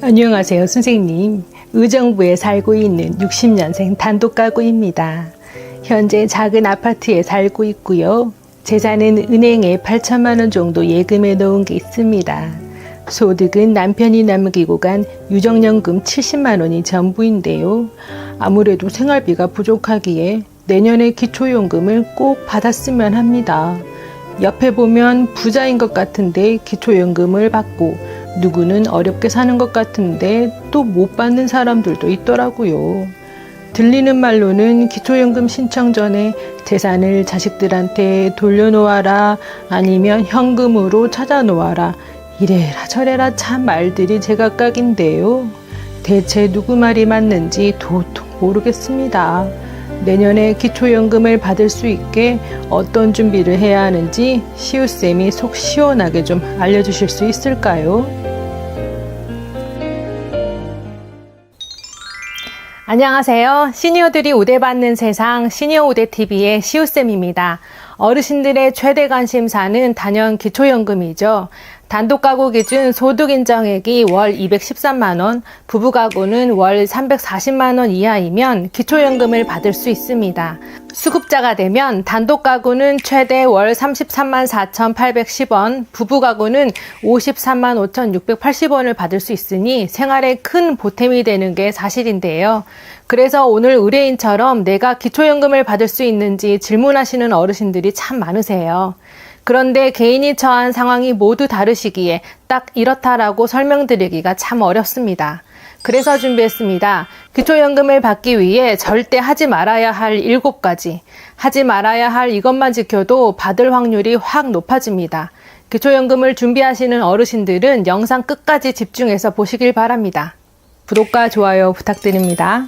안녕하세요, 선생님. 의정부에 살고 있는 60년생 단독가구입니다. 현재 작은 아파트에 살고 있고요. 재산은 은행에 8천만 원 정도 예금에 넣은 게 있습니다. 소득은 남편이 남기고 간 유정연금 70만 원이 전부인데요. 아무래도 생활비가 부족하기에 내년에 기초연금을 꼭 받았으면 합니다. 옆에 보면 부자인 것 같은데 기초연금을 받고 누구는 어렵게 사는 것 같은데 또 못 받는 사람들도 있더라고요. 들리는 말로는 기초연금 신청 전에 재산을 자식들한테 돌려놓아라, 아니면 현금으로 찾아놓아라, 이래라 저래라 참 말들이 제각각인데요. 대체 누구 말이 맞는지 도통 모르겠습니다. 내년에 기초연금을 받을 수 있게 어떤 준비를 해야 하는지 시우쌤이 속 시원하게 좀 알려주실 수 있을까요? 안녕하세요. 시니어들이 우대받는 세상 시니어 우대TV의 시우쌤입니다. 어르신들의 최대 관심사는 단연 기초연금이죠. 단독가구 기준 소득인정액이 월 213만원, 부부가구는 월 340만원 이하이면 기초연금을 받을 수 있습니다. 수급자가 되면 단독가구는 최대 월 33만 4,810원, 부부가구는 53만 5,680원을 받을 수 있으니 생활에 큰 보탬이 되는 게 사실인데요. 그래서 오늘 의뢰인처럼 내가 기초연금을 받을 수 있는지 질문하시는 어르신들이 참 많으세요. 그런데 개인이 처한 상황이 모두 다르시기에 딱 이렇다라고 설명드리기가 참 어렵습니다. 그래서 준비했습니다. 기초연금을 받기 위해 절대 하지 말아야 할 7가지. 하지 말아야 할 이것만 지켜도 받을 확률이 확 높아집니다. 기초연금을 준비하시는 어르신들은 영상 끝까지 집중해서 보시길 바랍니다. 구독과 좋아요 부탁드립니다.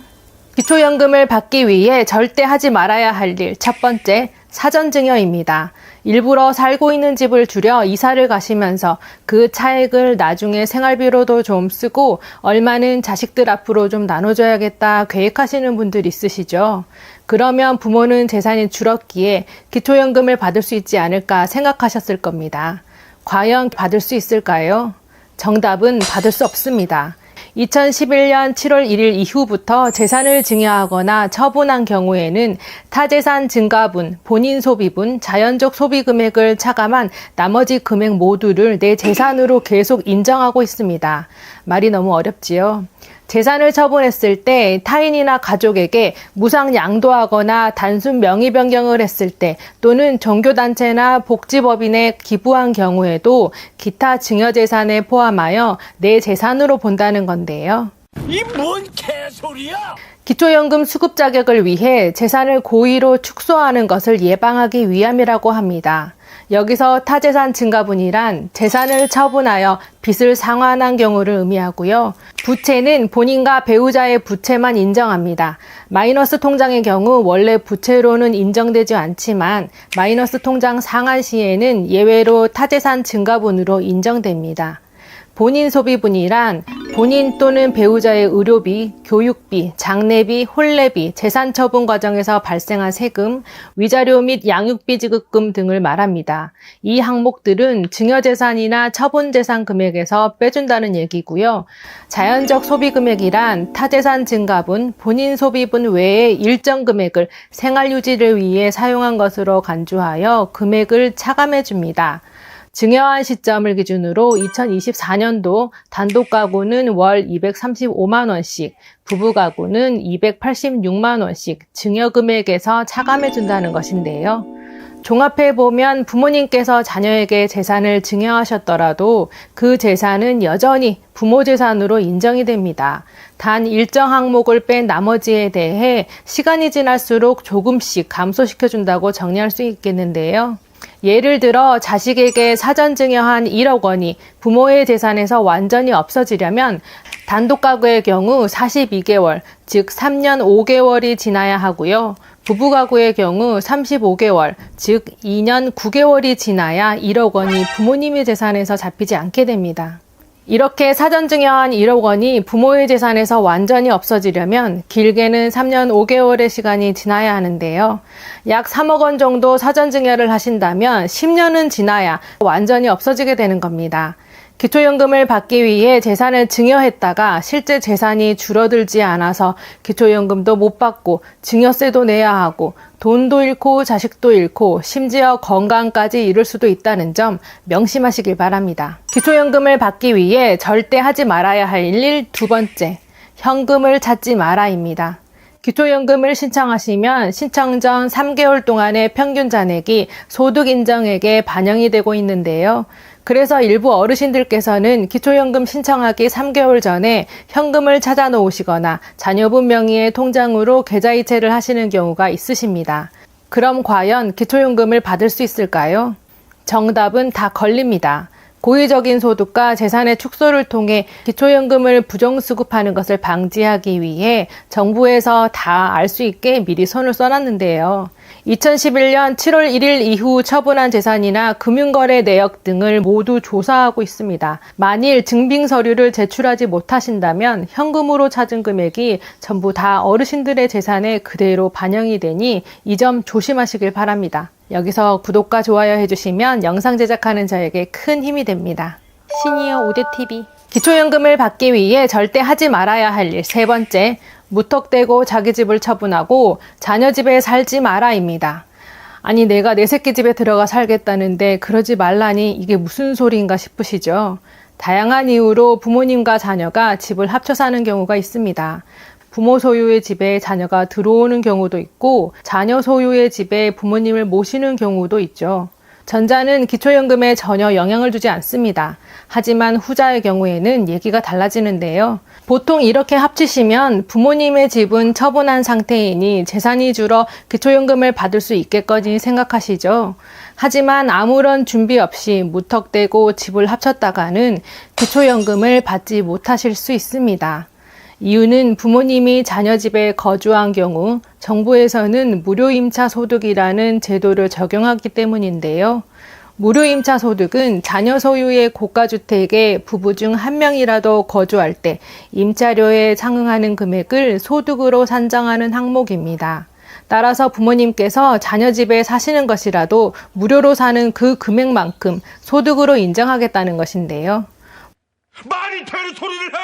기초연금을 받기 위해 절대 하지 말아야 할 일, 첫 번째, 사전증여입니다. 일부러 살고 있는 집을 줄여 이사를 가시면서 그 차액을 나중에 생활비로도 좀 쓰고 얼마는 자식들 앞으로 좀 나눠줘야겠다 계획하시는 분들 있으시죠? 그러면 부모는 재산이 줄었기에 기초연금을 받을 수 있지 않을까 생각하셨을 겁니다. 과연 받을 수 있을까요? 정답은 받을 수 없습니다. 2011년 7월 1일 이후부터 재산을 증여하거나 처분한 경우에는 타재산 증가분, 본인 소비분, 자연적 소비 금액을 차감한 나머지 금액 모두를 내 재산으로 계속 인정하고 있습니다. 말이 너무 어렵지요? 재산을 처분했을 때 타인이나 가족에게 무상 양도하거나 단순 명의 변경을 했을 때 또는 종교단체나 복지법인에 기부한 경우에도 기타 증여재산에 포함하여 내 재산으로 본다는 건데요. 이 뭔 개소리야! 기초연금 수급 자격을 위해 재산을 고의로 축소하는 것을 예방하기 위함이라고 합니다. 여기서 타재산 증가분이란 재산을 처분하여 빚을 상환한 경우를 의미하고요. 부채는 본인과 배우자의 부채만 인정합니다. 마이너스 통장의 경우 원래 부채로는 인정되지 않지만 마이너스 통장 상환 시에는 예외로 타재산 증가분으로 인정됩니다. 본인 소비분이란 본인 또는 배우자의 의료비, 교육비, 장례비, 혼례비, 재산 처분 과정에서 발생한 세금, 위자료 및 양육비 지급금 등을 말합니다. 이 항목들은 증여재산이나 처분재산 금액에서 빼준다는 얘기고요. 자연적 소비금액이란 타재산 증가분, 본인 소비분 외에 일정 금액을 생활유지를 위해 사용한 것으로 간주하여 금액을 차감해줍니다. 증여한 시점을 기준으로 2024년도 단독가구는 월 235만원씩, 부부가구는 286만원씩 증여금액에서 차감해준다는 것인데요. 종합해보면 부모님께서 자녀에게 재산을 증여하셨더라도 그 재산은 여전히 부모 재산으로 인정이 됩니다. 단 일정 항목을 뺀 나머지에 대해 시간이 지날수록 조금씩 감소시켜준다고 정리할 수 있겠는데요. 예를 들어 자식에게 사전 증여한 1억 원이 부모의 재산에서 완전히 없어지려면 단독가구의 경우 42개월, 즉 3년 5개월이 지나야 하고요. 부부가구의 경우 35개월, 즉 2년 9개월이 지나야 1억 원이 부모님의 재산에서 잡히지 않게 됩니다. 이렇게 사전증여한 1억 원이 부모의 재산에서 완전히 없어지려면 길게는 3년 5개월의 시간이 지나야 하는데요. 약 3억 원 정도 사전증여를 하신다면 10년은 지나야 완전히 없어지게 되는 겁니다. 기초연금을 받기 위해 재산을 증여했다가 실제 재산이 줄어들지 않아서 기초연금도 못 받고 증여세도 내야 하고 돈도 잃고 자식도 잃고 심지어 건강까지 잃을 수도 있다는 점 명심하시길 바랍니다. 기초연금을 받기 위해 절대 하지 말아야 할 일 두 번째, 현금을 찾지 마라입니다. 기초연금을 신청하시면 신청 전 3개월 동안의 평균 잔액이 소득인정액에 반영이 되고 있는데요. 그래서 일부 어르신들께서는 기초연금 신청하기 3개월 전에 현금을 찾아 놓으시거나 자녀분 명의의 통장으로 계좌이체를 하시는 경우가 있으십니다. 그럼 과연 기초연금을 받을 수 있을까요? 정답은 다 걸립니다. 고의적인 소득과 재산의 축소를 통해 기초연금을 부정수급하는 것을 방지하기 위해 정부에서 다 알 수 있게 미리 손을 써놨는데요. 2011년 7월 1일 이후 처분한 재산이나 금융거래 내역 등을 모두 조사하고 있습니다. 만일 증빙 서류를 제출하지 못하신다면 현금으로 찾은 금액이 전부 다 어르신들의 재산에 그대로 반영이 되니 이 점 조심하시길 바랍니다. 여기서 구독과 좋아요 해주시면 영상 제작하는 저에게 큰 힘이 됩니다. 시니어 우대TV. 기초연금을 받기 위해 절대 하지 말아야 할 일 세 번째, 무턱대고 자기 집을 처분하고 자녀 집에 살지 마라입니다. 아니 내가 내 새끼 집에 들어가 살겠다는데 그러지 말라니 이게 무슨 소리인가 싶으시죠? 다양한 이유로 부모님과 자녀가 집을 합쳐 사는 경우가 있습니다. 부모 소유의 집에 자녀가 들어오는 경우도 있고 자녀 소유의 집에 부모님을 모시는 경우도 있죠. 전자는 기초연금에 전혀 영향을 주지 않습니다. 하지만 후자의 경우에는 얘기가 달라지는데요. 보통 이렇게 합치시면 부모님의 집은 처분한 상태이니 재산이 줄어 기초연금을 받을 수 있겠거니 생각하시죠. 하지만 아무런 준비 없이 무턱대고 집을 합쳤다가는 기초연금을 받지 못하실 수 있습니다. 이유는 부모님이 자녀 집에 거주한 경우 정부에서는 무료임차 소득이라는 제도를 적용하기 때문인데요. 무료임차 소득은 자녀 소유의 고가주택에 부부 중 한 명이라도 거주할 때 임차료에 상응하는 금액을 소득으로 산정하는 항목입니다. 따라서 부모님께서 자녀 집에 사시는 것이라도 무료로 사는 그 금액만큼 소득으로 인정하겠다는 것인데요. 말이 되는 소리를 해!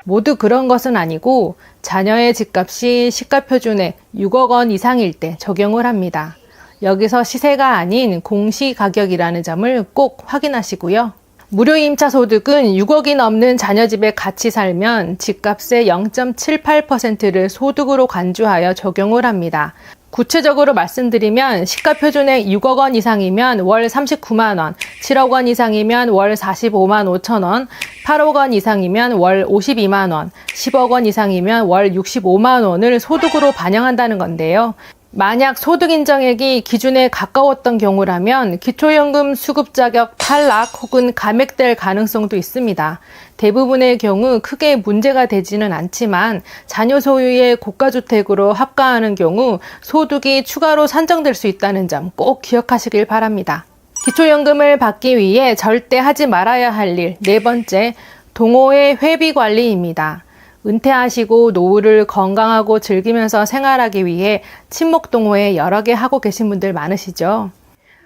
모두 그런 것은 아니고 자녀의 집값이 시가표준액 6억 원 이상일 때 적용을 합니다. 여기서 시세가 아닌 공시가격이라는 점을 꼭 확인하시고요. 무료임차 소득은 6억이 넘는 자녀 집에 같이 살면 집값의 0.78%를 소득으로 간주하여 적용을 합니다. 구체적으로 말씀드리면 시가표준액 6억 원 이상이면 월 39만 원, 7억 원 이상이면 월 45만 5천 원, 8억 원 이상이면 월 52만 원, 10억 원 이상이면 월 65만 원을 소득으로 반영한다는 건데요. 만약 소득인정액이 기준에 가까웠던 경우라면 기초연금 수급 자격 탈락 혹은 감액될 가능성도 있습니다. 대부분의 경우 크게 문제가 되지는 않지만 자녀 소유의 고가주택으로 합가하는 경우 소득이 추가로 산정될 수 있다는 점 꼭 기억하시길 바랍니다. 기초연금을 받기 위해 절대 하지 말아야 할 일 네 번째, 동호회 회비 관리입니다. 은퇴하시고 노후를 건강하고 즐기면서 생활하기 위해 친목동호회 여러 개 하고 계신 분들 많으시죠?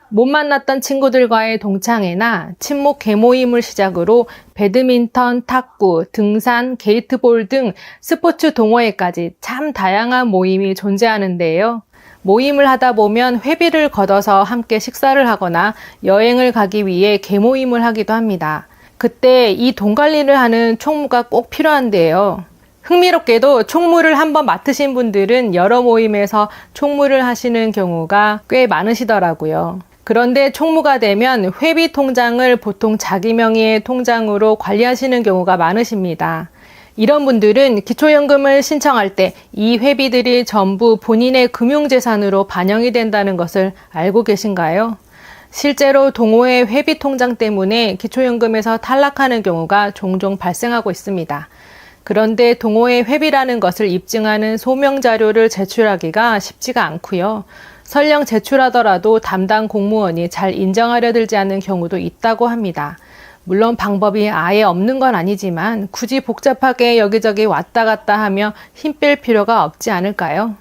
못 만났던 친구들과의 동창회나 친목 개모임을 시작으로 배드민턴, 탁구, 등산, 게이트볼 등 스포츠 동호회까지 참 다양한 모임이 존재하는데요. 모임을 하다 보면 회비를 걷어서 함께 식사를 하거나 여행을 가기 위해 개모임을 하기도 합니다. 그때 이 돈 관리를 하는 총무가 꼭 필요한데요. 흥미롭게도 총무를 한번 맡으신 분들은 여러 모임에서 총무를 하시는 경우가 꽤 많으시더라고요. 그런데 총무가 되면 회비 통장을 보통 자기 명의의 통장으로 관리하시는 경우가 많으십니다. 이런 분들은 기초연금을 신청할 때 이 회비들이 전부 본인의 금융재산으로 반영이 된다는 것을 알고 계신가요? 실제로 동호회 회비 통장 때문에 기초연금에서 탈락하는 경우가 종종 발생하고 있습니다. 그런데 동호회 회비라는 것을 입증하는 소명자료를 제출하기가 쉽지가 않고요. 설령 제출하더라도 담당 공무원이 잘 인정하려 들지 않는 경우도 있다고 합니다. 물론 방법이 아예 없는 건 아니지만 굳이 복잡하게 여기저기 왔다 갔다 하며 힘 뺄 필요가 없지 않을까요?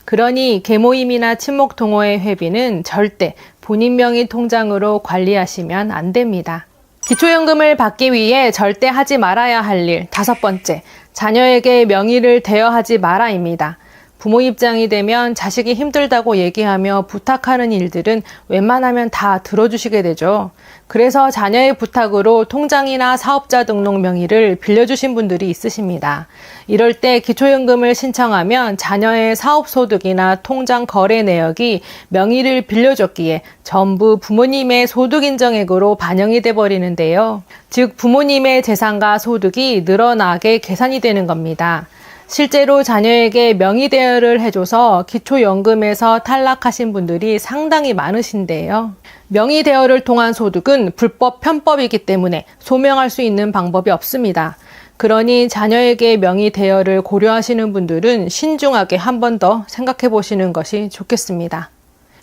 그러니 개모임이나 친목 동호회 회비는 절대 본인 명의 통장으로 관리하시면 안 됩니다. 기초연금을 받기 위해 절대 하지 말아야 할 일 5번째, 자녀에게 명의를 대여하지 마라입니다. 부모 입장이 되면 자식이 힘들다고 얘기하며 부탁하는 일들은 웬만하면 다 들어주시게 되죠. 그래서 자녀의 부탁으로 통장이나 사업자 등록 명의를 빌려주신 분들이 있으십니다. 이럴 때 기초연금을 신청하면 자녀의 사업소득이나 통장 거래 내역이 명의를 빌려줬기에 전부 부모님의 소득인정액으로 반영이 돼버리는데요. 즉 부모님의 재산과 소득이 늘어나게 계산이 되는 겁니다. 실제로 자녀에게 명의 대여를 해줘서 기초연금에서 탈락하신 분들이 상당히 많으신데요. 명의 대여를 통한 소득은 불법 편법이기 때문에 소명할 수 있는 방법이 없습니다. 그러니 자녀에게 명의 대여를 고려하시는 분들은 신중하게 한 번 더 생각해 보시는 것이 좋겠습니다.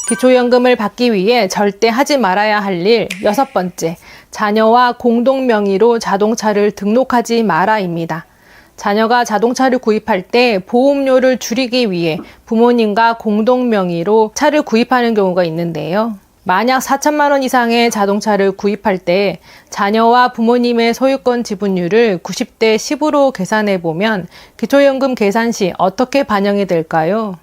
기초연금을 받기 위해 절대 하지 말아야 할 일 6번째, 자녀와 공동 명의로 자동차를 등록하지 마라입니다. 자녀가 자동차를 구입할 때 보험료를 줄이기 위해 부모님과 공동 명의로 차를 구입하는 경우가 있는데요. 만약 4천만 원 이상의 자동차를 구입할 때 자녀와 부모님의 소유권 지분율을 90대 10으로 계산해 보면 기초연금 계산 시 어떻게 반영이 될까요?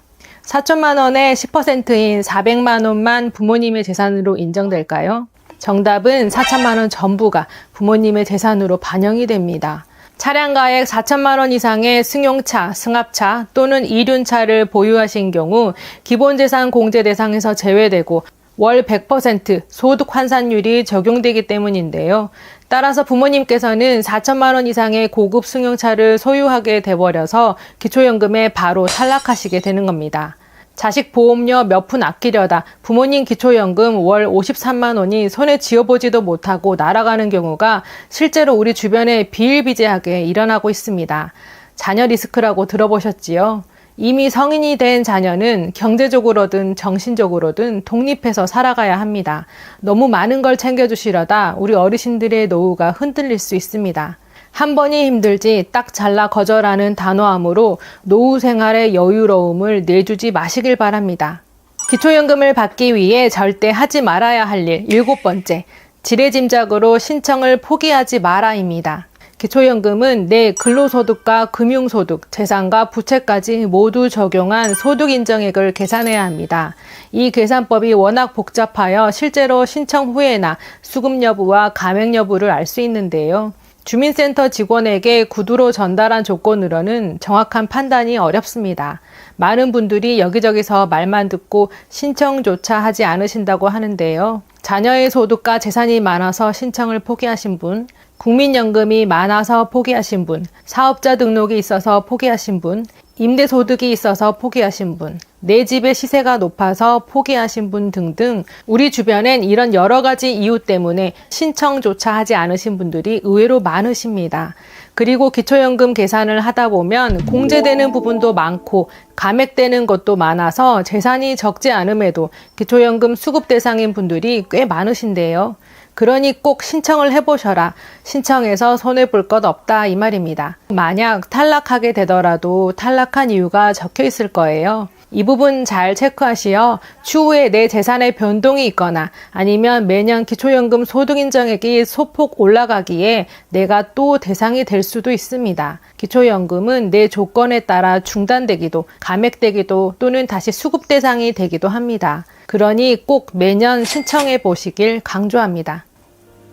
4천만 원의 10%인 400만 원만 부모님의 재산으로 인정될까요? 정답은 4천만 원 전부가 부모님의 재산으로 반영이 됩니다. 차량가액 4천만 원 이상의 승용차, 승합차 또는 이륜차를 보유하신 경우 기본재산 공제 대상에서 제외되고 월 100% 소득 환산율이 적용되기 때문인데요. 따라서 부모님께서는 4천만 원 이상의 고급 승용차를 소유하게 돼버려서 기초연금에 바로 탈락하시게 되는 겁니다. 자식 보험료 몇 푼 아끼려다 부모님 기초연금 월 53만 원이 손에 쥐어보지도 못하고 날아가는 경우가 실제로 우리 주변에 비일비재하게 일어나고 있습니다. 자녀 리스크라고 들어보셨지요? 이미 성인이 된 자녀는 경제적으로든 정신적으로든 독립해서 살아가야 합니다. 너무 많은 걸 챙겨주시려다 우리 어르신들의 노후가 흔들릴 수 있습니다. 한 번이 힘들지 딱 잘라 거절하는 단호함으로 노후 생활의 여유로움을 내주지 마시길 바랍니다. 기초연금을 받기 위해 절대 하지 말아야 할 일 7번째, 지레짐작으로 신청을 포기하지 마라입니다. 기초연금은 내 근로소득과 금융소득, 재산과 부채까지 모두 적용한 소득인정액을 계산해야 합니다. 이 계산법이 워낙 복잡하여 실제로 신청 후에나 수급 여부와 감액 여부를 알 수 있는데요. 주민센터 직원에게 구두로 전달한 조건으로는 정확한 판단이 어렵습니다. 많은 분들이 여기저기서 말만 듣고 신청조차 하지 않으신다고 하는데요. 자녀의 소득과 재산이 많아서 신청을 포기하신 분, 국민연금이 많아서 포기하신 분, 사업자 등록이 있어서 포기하신 분, 임대소득이 있어서 포기하신 분, 내 집의 시세가 높아서 포기하신 분 등등 우리 주변엔 이런 여러 가지 이유 때문에 신청조차 하지 않으신 분들이 의외로 많으십니다. 그리고 기초연금 계산을 하다 보면 공제되는 부분도 많고 감액되는 것도 많아서 재산이 적지 않음에도 기초연금 수급 대상인 분들이 꽤 많으신데요. 그러니 꼭 신청을 해보셔라. 신청해서 손해볼 것 없다 이 말입니다. 만약 탈락하게 되더라도 탈락한 이유가 적혀 있을 거예요. 이 부분 잘 체크하시어 추후에 내 재산의 변동이 있거나 아니면 매년 기초연금 소득인정액이 소폭 올라가기에 내가 또 대상이 될 수도 있습니다. 기초연금은 내 조건에 따라 중단되기도 감액되기도 또는 다시 수급 대상이 되기도 합니다. 그러니 꼭 매년 신청해 보시길 강조합니다.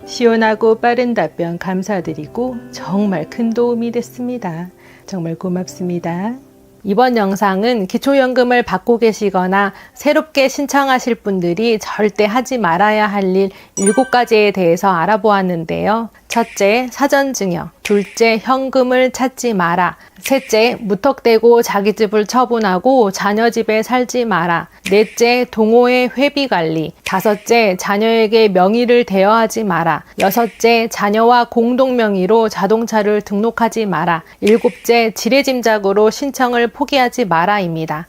시원하고 빠른 답변 감사드리고 정말 큰 도움이 됐습니다. 정말 고맙습니다. 이번 영상은 기초연금을 받고 계시거나 새롭게 신청하실 분들이 절대 하지 말아야 할 일 7가지에 대해서 알아보았는데요. 첫째, 사전증여. 둘째, 현금을 찾지 마라. 셋째, 무턱대고 자기 집을 처분하고 자녀 집에 살지 마라. 넷째, 동호회 회비관리. 다섯째, 자녀에게 명의를 대여하지 마라. 여섯째, 자녀와 공동명의로 자동차를 등록하지 마라. 일곱째, 지레짐작으로 신청을 포기하지 마라입니다.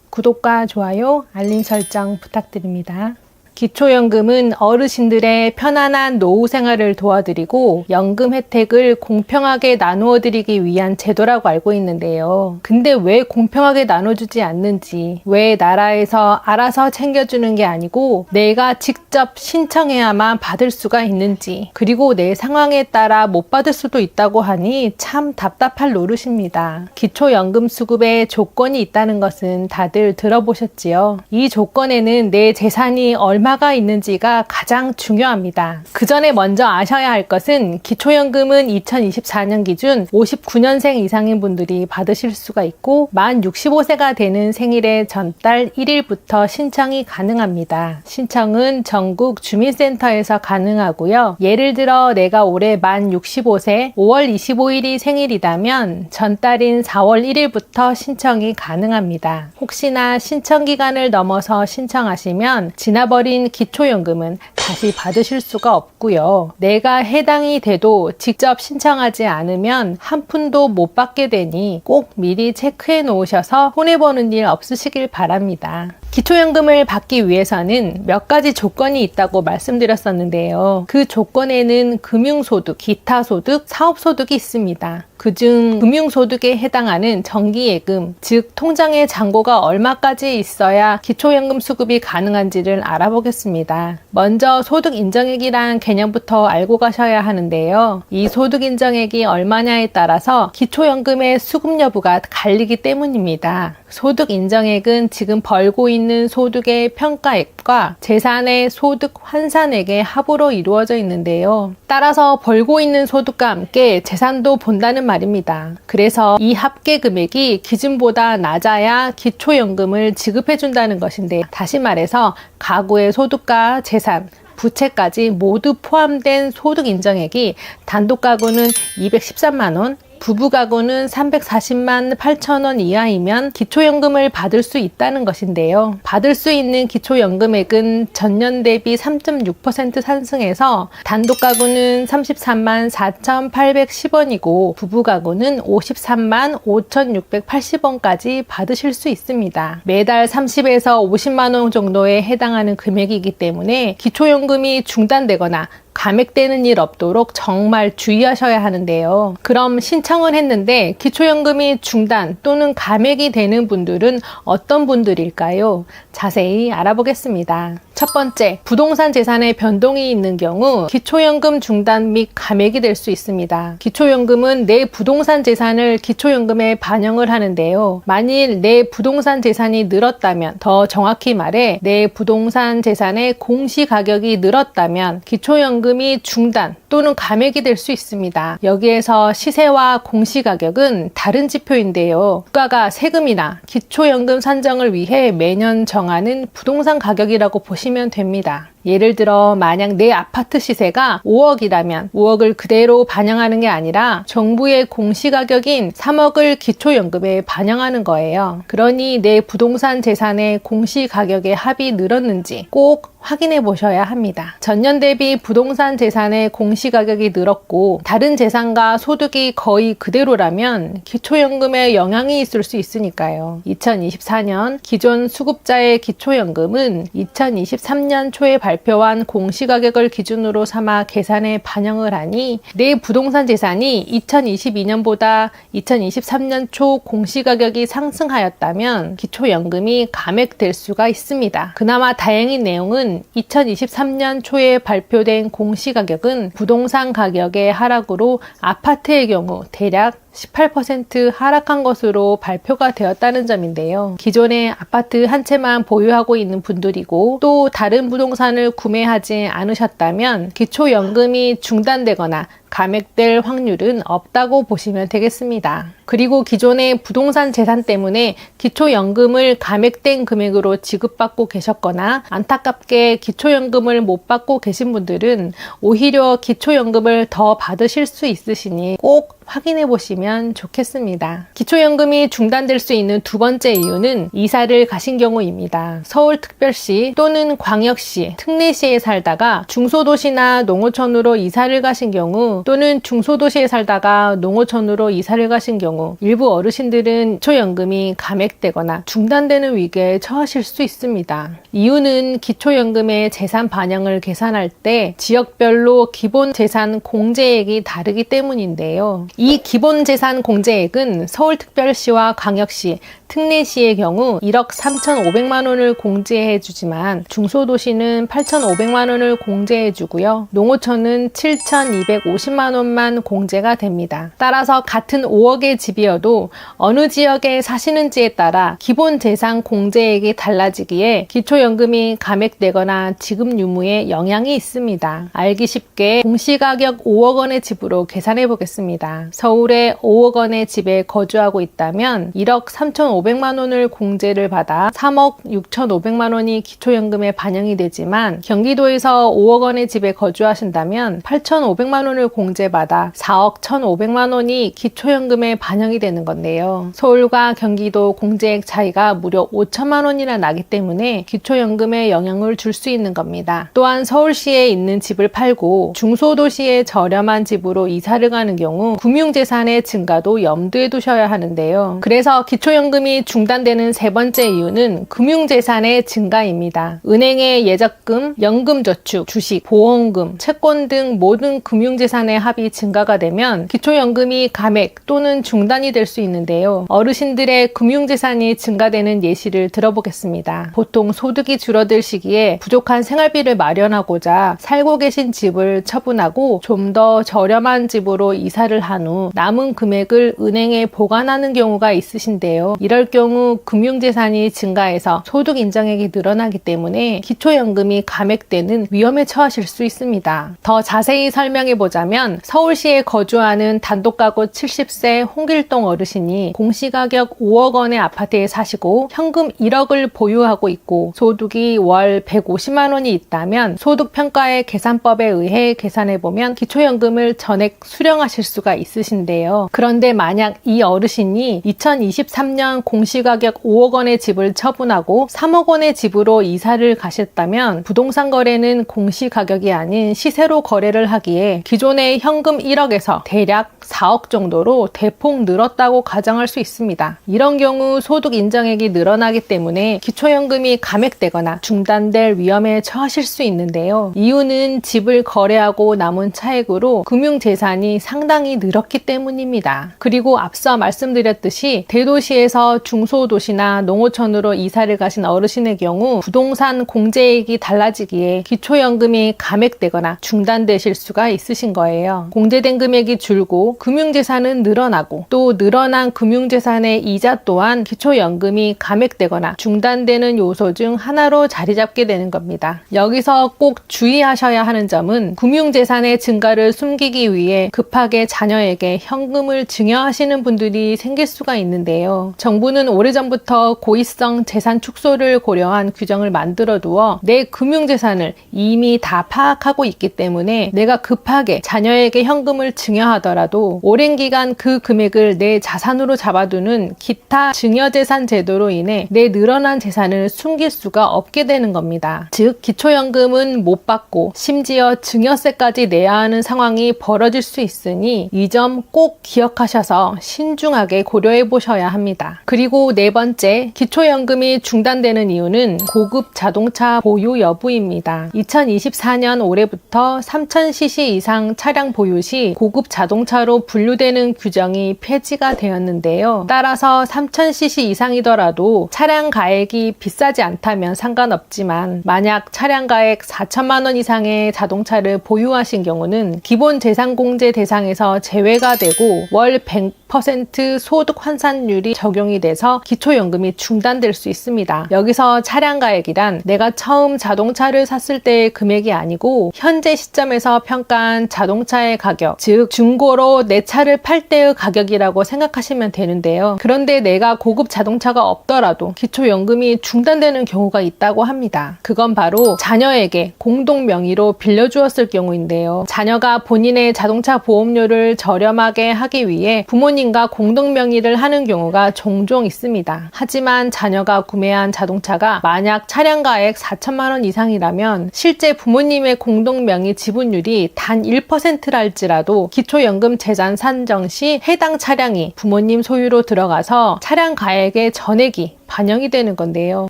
구독과 좋아요, 알림 설정 부탁드립니다. 기초연금은 어르신들의 편안한 노후 생활을 도와드리고 연금 혜택을 공평하게 나누어 드리기 위한 제도라고 알고 있는데요. 근데 왜 공평하게 나눠주지 않는지, 왜 나라에서 알아서 챙겨주는 게 아니고 내가 직접 신청해야만 받을 수가 있는지, 그리고 내 상황에 따라 못 받을 수도 있다고 하니 참 답답할 노릇입니다. 기초연금 수급에 조건이 있다는 것은 다들 들어보셨지요? 이 조건에는 내 재산이 얼마가 있는지가 가장 중요합니다. 그 전에 먼저 아셔야 할 것은 기초연금은 2024년 기준 59년생 이상인 분들이 받으실 수가 있고 만 65세가 되는 생일의 전달 1일부터 신청이 가능합니다. 신청은 전국 주민센터에서 가능하고요. 예를 들어 내가 올해 만 65세 5월 25일이 생일이라면 전달인 4월 1일부터 신청이 가능합니다. 혹시나 신청 기간을 넘어서 신청하시면 지나버린 기초연금은 다시 받으실 수가 없고요. 내가 해당이 돼도 직접 신청하지 않으면 한 푼도 못 받게 되니 꼭 미리 체크해 놓으셔서 손해보는 일 없으시길 바랍니다. 기초연금을 받기 위해서는 몇 가지 조건이 있다고 말씀드렸었는데요. 그 조건에는 금융소득, 기타소득, 사업소득이 있습니다. 그중 금융소득에 해당하는 정기예금, 즉 통장에 잔고가 얼마까지 있어야 기초연금 수급이 가능한지를 알아보겠습니다. 먼저 소득인정액이란 개념부터 알고 가셔야 하는데요. 이 소득인정액이 얼마냐에 따라서 기초연금의 수급 여부가 갈리기 때문입니다. 소득인정액은 지금 벌고 있는 소득의 평가액과 재산의 소득 환산액의 합으로 이루어져 있는데요. 따라서 벌고 있는 소득과 함께 재산도 본다는 말입니다. 그래서 이 합계 금액이 기준보다 낮아야 기초연금을 지급해준다는 것인데, 다시 말해서 가구의 소득과 재산, 부채까지 모두 포함된 소득인정액이 단독 가구는 213만 원, 부부 가구는 340만 8천 원 이하이면 기초연금을 받을 수 있다는 것인데요. 받을 수 있는 기초연금액은 전년 대비 3.6% 상승해서 단독 가구는 33만 4,810원이고 부부 가구는 53만 5,680원까지 받으실 수 있습니다. 매달 30에서 50만 원 정도에 해당하는 금액이기 때문에 기초연금이 중단되거나 감액되는 일 없도록 정말 주의하셔야 하는데요. 그럼 신청을 했는데 기초연금이 중단 또는 감액이 되는 분들은 어떤 분들일까요? 자세히 알아보겠습니다. 첫 번째, 부동산 재산의 변동이 있는 경우 기초연금 중단 및 감액이 될 수 있습니다. 기초연금은 내 부동산 재산을 기초연금에 반영을 하는데요. 만일 내 부동산 재산이 늘었다면, 더 정확히 말해 내 부동산 재산의 공시가격이 늘었다면 기초연금이 중단 또는 감액이 될 수 있습니다. 여기에서 시세와 공시가격은 다른 지표인데요. 국가가 세금이나 기초연금 산정을 위해 매년 정하는 부동산 가격이라고 보시면 됩니다. 예를 들어 만약 내 아파트 시세가 5억이라면 5억을 그대로 반영하는 게 아니라 정부의 공시가격인 3억을 기초연금에 반영하는 거예요. 그러니 내 부동산 재산의 공시가격의 합이 늘었는지 꼭 확인해 보셔야 합니다. 전년 대비 부동산 재산의 공시가격이 늘었고 다른 재산과 소득이 거의 그대로라면 기초연금에 영향이 있을 수 있으니까요. 2024년 기존 수급자의 기초연금은 2023년 초에 발표한 공시가격을 기준으로 삼아 계산에 반영을 하니 내 부동산 재산이 2022년보다 2023년 초 공시가격이 상승하였다면 기초연금이 감액될 수가 있습니다. 그나마 다행인 내용은 2023년 초에 발표된 공시가격은 부동산 가격의 하락으로 아파트의 경우 대략 18% 하락한 것으로 발표가 되었다는 점인데요. 기존에 아파트 한 채만 보유하고 있는 분들이고 또 다른 부동산을 구매하지 않으셨다면 기초연금이 중단되거나 감액될 확률은 없다고 보시면 되겠습니다. 그리고 기존의 부동산 재산 때문에 기초연금을 감액된 금액으로 지급받고 계셨거나 안타깝게 기초연금을 못 받고 계신 분들은 오히려 기초연금을 더 받으실 수 있으시니 꼭 확인해 보시면 좋겠습니다. 기초연금이 중단될 수 있는 두 번째 이유는 이사를 가신 경우입니다. 서울특별시 또는 광역시, 특례시에 살다가 중소도시나 농어촌으로 이사를 가신 경우 경우 또는 중소도시에 살다가 농어촌으로 이사를 가신 경우 일부 어르신들은 기초연금이 감액되거나 중단되는 위기에 처하실 수 있습니다. 이유는 기초연금의 재산 반영을 계산할 때 지역별로 기본재산 공제액이 다르기 때문인데요. 이 기본재산 공제액은 서울특별시와 광역시, 특례시의 경우 1억 3,500만 원을 공제해 주지만 중소도시는 8,500만 원을 공제해 주고요. 농어촌은 7,250만 원만 공제가 됩니다. 따라서 같은 5억의 집이어도 어느 지역에 사시는지에 따라 기본재산 공제액이 달라지기에 기초연금이 감액되거나 지급 유무에 영향이 있습니다. 알기 쉽게 공시가격 5억 원의 집으로 계산해 보겠습니다. 서울에 5억 원의 집에 거주하고 있다면 1억 3,500만 원을 공제를 받아 3억 6,500만 원이 기초연금에 반영이 되지만 경기도에서 5억 원의 집에 거주하신다면 8,500만 원을 공제받아 4억 1,500만 원이 기초연금에 반영이 되는 건데요. 서울과 경기도 공제액 차이가 무려 5천만 원이나 나기 때문에 기초연금에 영향을 줄 수 있는 겁니다. 또한 서울시에 있는 집을 팔고 중소도시의 저렴한 집으로 이사를 가는 경우 금융재산의 증가도 염두에 두셔야 하는데요. 그래서 기초연금이 중단되는 세 번째 이유는 금융재산의 증가입니다. 은행의 예적금, 연금저축, 주식, 보험금, 채권 등 모든 금융재산의 합이 증가가 되면 기초연금이 감액 또는 중단이 될 수 있는데요. 어르신들의 금융재산이 증가되는 예시를 들어보겠습니다. 보통 소득이 줄어들 시기에 부족한 생활비를 마련하고자 살고 계신 집을 처분하고 좀 더 저렴한 집으로 이사를 한 후 남은 금액을 은행에 보관하는 경우가 있으신데요. 이럴 경우 금융재산이 증가해서 소득 인정액이 늘어나기 때문에 기초연금이 감액되는 위험에 처하실 수 있습니다. 더 자세히 설명해보자면 서울시에 거주하는 단독가구 70세 홍길동 어르신이 공시가격 5억 원의 아파트에 사시고 현금 1억을 보유하고 있고 소득이 월 150만 원이 있다면 소득평가의 계산법에 의해 계산해보면 기초연금을 전액 수령하실 수가 있으신데요. 그런데 만약 이 어르신이 2023년 공시가격 5억 원의 집을 처분하고 3억 원의 집으로 이사를 가셨다면 부동산 거래는 공시가격이 아닌 시세로 거래를 하기에 기존의 현금 1억에서 대략 4억 정도로 대폭 늘었다고 가정할 수 있습니다. 이런 경우 소득 인정액이 늘어나기 때문에 기초연금이 감액되거나 중단될 위험에 처하실 수 있는데요. 이유는 집을 거래하고 남은 차액으로 금융재산이 상당히 늘었기 때문입니다. 그리고 앞서 말씀드렸듯이 대도시에서 중소도시나 농어촌으로 이사를 가신 어르신의 경우 부동산 공제액이 달라지기에 기초연금이 감액되거나 중단되실 수가 있으신 거예요. 공제된 금액이 줄고 금융재산은 늘어나고 또 늘어난 금융재산의 이자 또한 기초연금이 감액되거나 중단되는 요소 중 하나로 자리 잡게 되는 겁니다. 여기서 꼭 주의하셔야 하는 점은 금융재산의 증가를 숨기기 위해 급하게 자녀에게 현금을 증여하시는 분들이 생길 수가 있는데요. 정부는 오래전부터 고의성 재산 축소를 고려한 규정을 만들어 두어 내 금융재산을 이미 다 파악하고 있기 때문에 내가 급하게 자녀에게 현금을 증여하더라도 오랜 기간 그 금액을 내 자산으로 잡아두는 기타 증여재산 제도로 인해 내 늘어난 재산을 숨길 수가 없게 되는 겁니다. 즉 기초연금은 못 받고 심지어 증여세까지 내야 하는 상황이 벌어질 수 있으니 이 점 꼭 기억하셔서 신중하게 고려해 보셔야 합니다. 그리고 네 번째, 기초연금이 중단되는 이유는 고급 자동차 보유 여부입니다. 2024년 올해부터 3000cc 이상 차량 보유 시 고급 자동차로 분류되는 규정이 폐지가 되었는데요. 따라서 3000cc 이상이더라도 차량 가액이 비싸지 않다면 상관없지만 만약 차량 가액 4천만 원 이상의 자동차를 보유하신 경우는 기본재산공제 대상에서 제외가 되고 월 100% 소득 환산율이 적용이 돼서 기초연금이 중단될 수 있습니다. 여기서 차량 가액이란 내가 처음 자동차를 샀을 때의 금액이 아니고 현재 시점에서 평가한 자동차의 가격, 즉 중고로 내 차를 팔 때의 가격이라고 생각하시면 되는데요. 그런데 내가 고급 자동차가 없더라도 기초연금이 중단되는 경우가 있다고 합니다. 그건 바로 자녀에게 공동 명의로 빌려주었을 경우인데요. 자녀가 본인의 자동차 보험료를 저렴하게 하기 위해 부모님 부모님과 공동 명의를 하는 경우가 종종 있습니다. 하지만 자녀가 구매한 자동차가 만약 차량가액 4천만 원 이상이라면 실제 부모님의 공동 명의 지분율이 단 1%랄지라도 기초연금 재산 산정 시 해당 차량이 부모님 소유로 들어가서 차량 가액의 전액이 반영이 되는 건데요.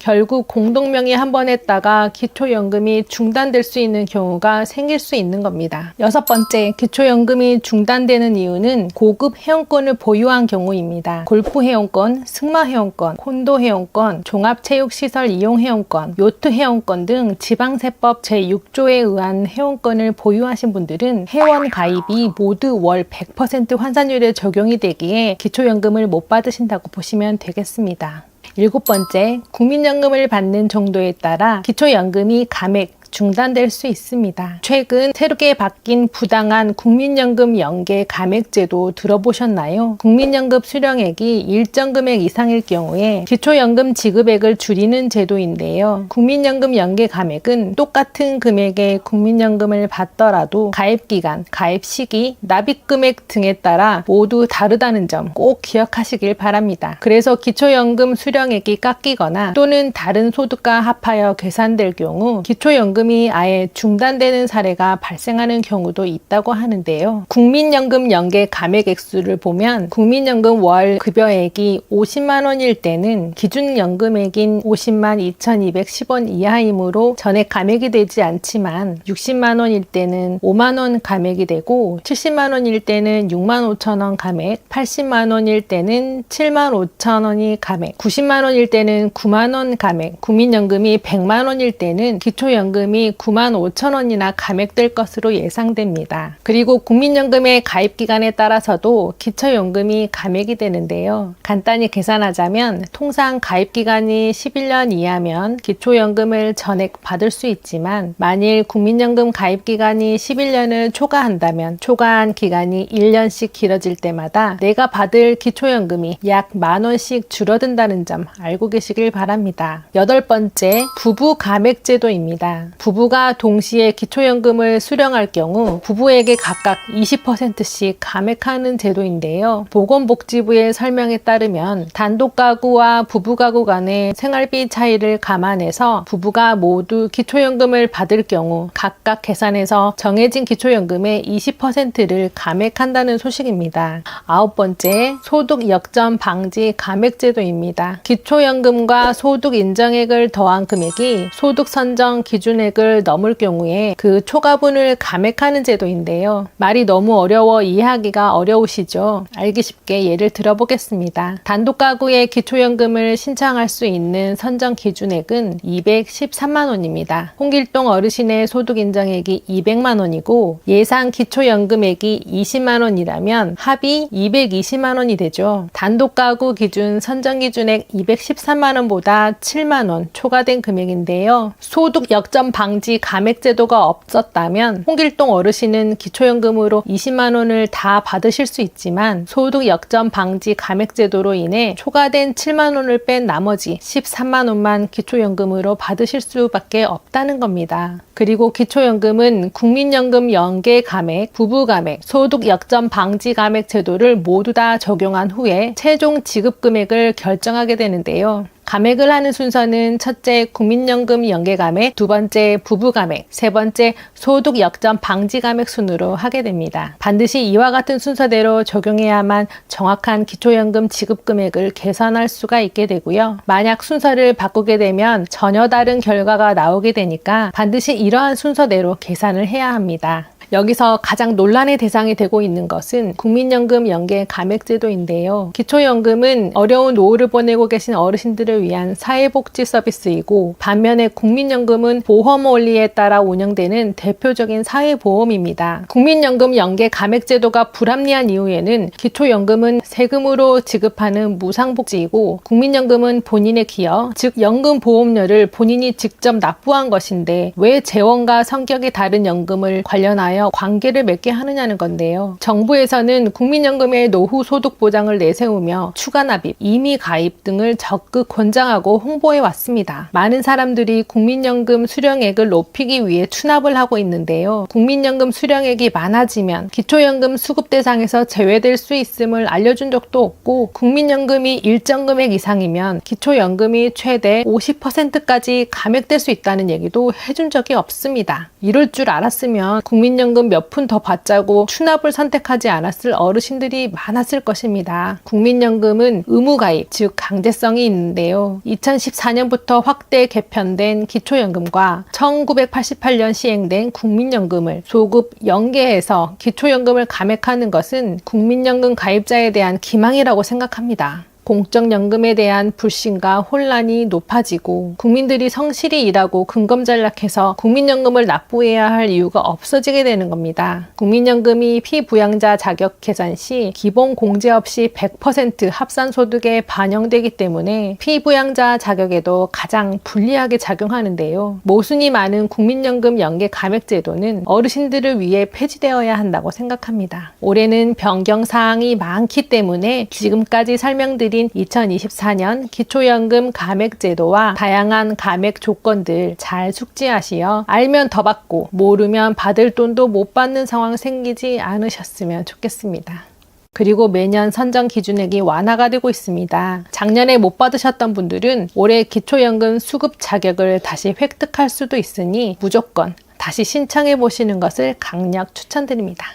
결국 공동명의 한번 했다가 기초연금이 중단될 수 있는 경우가 생길 수 있는 겁니다. 6번째, 기초연금이 중단되는 이유는 고급 회원권을 보유한 경우입니다. 골프 회원권, 승마 회원권, 콘도 회원권, 종합체육시설 이용 회원권, 요트 회원권 등 지방세법 제6조에 의한 회원권을 보유하신 분들은 회원 가입이 모두 월 100% 환산율에 적용이 되기에 기초연금을 못 받으신다고 보시면 되겠습니다. 7번째, 국민연금을 받는 정도에 따라 기초연금이 감액, 중단될 수 있습니다. 최근 새롭게 바뀐 부당한 국민연금 연계 감액제도 들어보셨나요? 국민연금 수령액이 일정 금액 이상일 경우에 기초연금 지급액을 줄이는 제도인데요. 국민연금 연계 감액은 똑같은 금액의 국민연금을 받더라도 가입기간, 가입 시기, 납입금액 등에 따라 모두 다르다는 점 꼭 기억하시길 바랍니다. 그래서 기초연금 수령액이 깎이거나 또는 다른 소득과 합하여 계산될 경우 기초연금이 아예 중단되는 사례가 발생하는 경우도 있다고 하는데요. 국민연금 연계 감액 액수를 보면 국민연금 월 급여액이 50만 원일 때는 기준연금액인 50만 2,210원 이하이므로 전액 감액이 되지 않지만 60만 원일 때는 5만 원 감액이 되고 70만 원일 때는 6만 5천 원 감액, 80만 원일 때는 7만 5천 원이 감액, 90만 원일 때는 9만 원 감액, 국민연금이 100만 원일 때는 기초연금이 9만 5천 원이나 감액될 것으로 예상됩니다. 그리고 국민연금의 가입기간에 따라서도 기초연금이 감액이 되는데요. 간단히 계산하자면 통상 가입기간이 11년 이하면 기초연금을 전액 받을 수 있지만 만일 국민연금 가입기간이 11년을 초과한다면 초과한 기간이 1년씩 길어질 때마다 내가 받을 기초연금이 약 만 원씩 줄어든다는 점 알고 계시길 바랍니다. 8번째, 부부 감액제도입니다. 부부가 동시에 기초연금을 수령할 경우 부부에게 각각 20%씩 감액하는 제도인데요. 보건복지부의 설명에 따르면 단독가구와 부부가구 간의 생활비 차이를 감안해서 부부가 모두 기초연금을 받을 경우 각각 계산해서 정해진 기초연금의 20%를 감액한다는 소식입니다. 9번째, 소득 역전 방지 감액제도입니다. 기초연금과 소득 인정액을 더한 금액이 소득 선정 기준액을 넘을 경우에 그 초과분을 감액하는 제도인데요. 말이 너무 어려워 이해하기가 어려우시죠? 알기 쉽게 예를 들어보겠습니다. 단독가구의 기초연금을 신청할 수 있는 선정 기준액은 213만 원입니다. 홍길동 어르신의 소득 인정액이 200만 원이고 예상 기초연금액이 20만 원이라면 합이 220만 원이 되죠. 단독가구 기준 선정 기준액 213만 원보다 7만 원 초과된 금액인데요. 소득 역전 방지 감액제도가 없었다면 홍길동 어르신은 기초연금으로 20만 원을 다 받으실 수 있지만 소득 역전 방지 감액제도로 인해 초과된 7만 원을 뺀 나머지 13만 원만 기초연금으로 받으실 수밖에 없다는 겁니다. 그리고 기초연금은 국민연금 연계 감액, 부부 감액, 소득 역전 방지 감액 제도를 모두 다 적용한 후에 최종 지급 금액을 결정하게 되는데요. 감액을 하는 순서는 첫째 국민연금 연계 감액, 두 번째 부부 감액, 세 번째 소득 역전 방지 감액 순으로 하게 됩니다. 반드시 이와 같은 순서대로 적용해야만 정확한 기초연금 지급 금액을 계산할 수가 있게 되고요. 만약 순서를 바꾸게 되면 전혀 다른 결과가 나오게 되니까 반드시 이러한 순서대로 계산을 해야 합니다. 여기서 가장 논란의 대상이 되고 있는 것은 국민연금 연계 감액제도인데요. 기초연금은 어려운 노후를 보내고 계신 어르신들을 위한 사회복지 서비스이고 반면에 국민연금은 보험 원리에 따라 운영되는 대표적인 사회보험입니다. 국민연금 연계 감액제도가 불합리한 이유에는 기초연금은 세금으로 지급하는 무상복지이고 국민연금은 본인의 기여, 즉 연금보험료를 본인이 직접 납부한 것인데 왜 재원과 성격이 다른 연금을 관련하여 인하여 관계를 맺게 하느냐는 건데요. 정부에서는 국민연금의 노후 소득 보장을 내세우며 추가 납입, 임의 가입 등을 적극 권장하고 홍보해 왔습니다. 많은 사람들이 국민연금 수령액을 높이기 위해 추납을 하고 있는데요. 국민연금 수령액이 많아지면 기초연금 수급 대상에서 제외될 수 있음을 알려준 적도 없고, 국민연금이 일정 금액 이상이면 기초연금이 최대 50%까지 감액될 수 있다는 얘기도 해준 적이 없습니다. 이럴 줄 알았으면 국민연금 몇 푼 더 받자고 추납을 선택하지 않았을 어르신들이 많았을 것입니다. 국민연금은 의무가입, 즉 강제성이 있는데요. 2014년부터 확대 개편된 기초연금과 1988년 시행된 국민연금을 소급 연계해서 기초연금을 감액하는 것은 국민연금 가입자에 대한 기망이라고 생각합니다. 공적연금에 대한 불신과 혼란이 높아지고 국민들이 성실히 일하고 근검전략해서 국민연금을 납부해야 할 이유가 없어지게 되는 겁니다. 국민연금이 피부양자 자격 계산 시 기본 공제 없이 100% 합산소득에 반영되기 때문에 피부양자 자격에도 가장 불리하게 작용하는데요. 모순이 많은 국민연금 연계 감액제도는 어르신들을 위해 폐지되어야 한다고 생각합니다. 올해는 변경사항이 많기 때문에 지금까지 설명드린 2024년 기초연금 감액제도와 다양한 감액 조건들 잘 숙지하시어 알면 더 받고 모르면 받을 돈도 못 받는 상황 생기지 않으셨으면 좋겠습니다. 그리고 매년 선정 기준액이 완화가 되고 있습니다. 작년에 못 받으셨던 분들은 올해 기초연금 수급 자격을 다시 획득할 수도 있으니 무조건 다시 신청해 보시는 것을 강력 추천드립니다.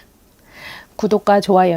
구독과 좋아요